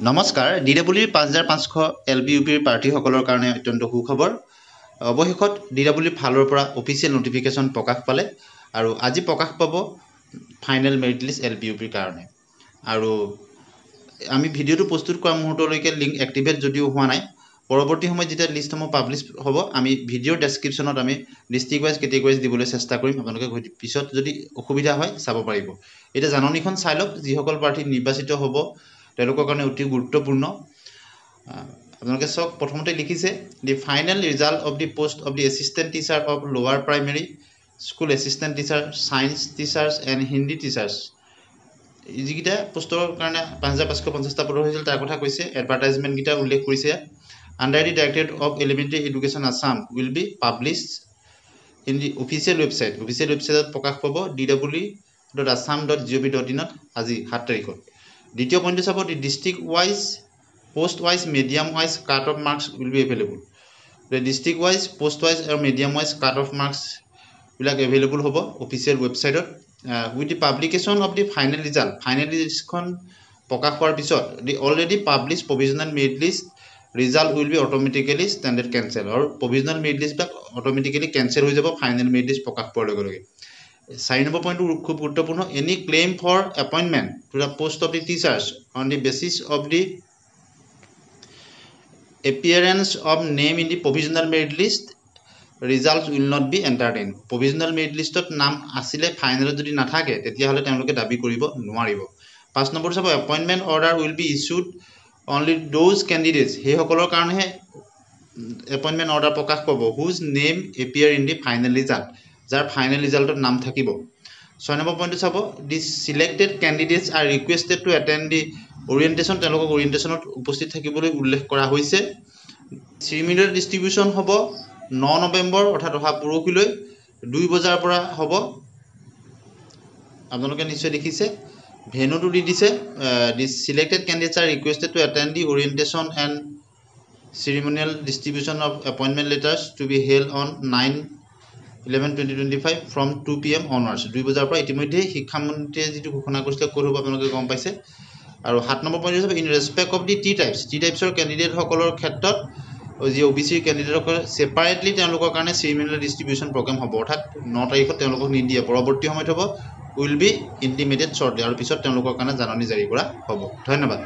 নমস্কাৰ ডিডব্লিউৰ 5500 এলবিইউপিৰ প্ৰাৰ্থীসকলৰ কাৰণে অত্যন্ত সুখবৰ অৱশেষত ডিডব্লিউৰ ফালৰ পৰা অফিচিয়েল নোটিফিকেশ্যন প্ৰকাশ পালে আৰু আজি প্ৰকাশ পাব ফাইনেল মেৰিট লিষ্ট এলবিইউপিৰ কাৰণে আৰু আমি ভিডিঅ'টো প্ৰস্তুত কৰা মুহূৰ্তলৈকে লিংক এক্টিভেট যদিও হোৱা নাই পৰৱৰ্তী সময়ত যেতিয়া লিষ্টসমূহ পাব্লিছ হ'ব আমি ভিডিঅ'ৰ ডেছক্ৰিপশ্যনত আমি ডিষ্ট্ৰিক্ট ৱাইজ কেটেগৰীজ দিবলৈ চেষ্টা কৰিম আপোনালোকে পিছত যদি অসুবিধা হয় চাব পাৰিব এটা জাননীখন চাই লওক যিসকল প্ৰাৰ্থী নিৰ্বাচিত হ'ব তেওঁলোকৰ কাৰণে অতি গুৰুত্বপূৰ্ণ আপোনালোকে সব প্ৰথমতে লিখিছে the final result of the post of the assistant teacher of lower primary school assistant teacher science teachers and Hindi teachers যিকিটা পোষ্টৰ কাৰণে 5550টা পদ হৈছিল তাৰ কথা কৈছে এডভাৰটাইজমেণ্ট কিটা উল্লেখ কৰিছে under the directorate of elementary education Assam will be published in the official ৱেবছাইটত প্ৰকাশ পাব dw.assam.gov.in আজি 7 তাৰিখত দ্বিতীয় পইণ্টটো চাব the district wise post wise medium wise cut off marks will be available the district wise post wise or medium wise cut off marks will be available hobo official website with the publication of the final result kon pokash hoar pisot the already published provisional merit list result will be automatically standard cancel or provisional merit list back automatically cancel ho jabo final merit list pokash por loge loge 4 number point khub guruttopurno any claim for appointment to the post of the teachers on the basis of the appearance of name in the provisional merit list results will not be entered in provisional merit list ot naam asile final jodi na thake tetia hole temloke dabi koribo nwaribo 5 number sabo appointment order will be issued only those candidates he hokolor karone he appointment order prakash kobo whose name appear in the final result jar final result ot naam thakibo 6 number point sabo the selected candidates are requested to attend the orientation telok orientation ot upostith thakibole ullekh kora hoise ceremonial distribution hobo 9 November অর্থাৎ অহা পৰহিলৈ 2 বজাৰ পৰা হ'ব আপোনালোকে নিশ্চয় দেখিছে ভেনুটো দি দিছে the selected candidates are requested to attend the orientation and ceremonial distribution of appointment letters to be held on 9/11/2025 from 2 p.m. onwards 2 বজাৰ পৰা ইতিমধ্যে শিক্ষামন্ত্ৰীয়ে যেটো ঘোষণা কৰিছিল কৰিব আপোনালোকে গম পাইছে আৰু 7 নম্বৰ পইণ্ট হৈছে in respect of the T types candidate সকলৰ ক্ষেত্ৰত যি OBC ক্যান্ডিডেটক সেপাৰেটলি তেওঁলোকৰ কাৰণে ceremonial distribution program হ'ব অৰ্থাৎ 9 তাৰিখত তেওঁলোকক নিদিয়ে পৰৱৰ্তী সময়ত হ'ব will be intimated shortly আৰু পিছত তেওঁলোকৰ কাৰণে জাননী জাৰি কৰা হ'ব ধন্যবাদ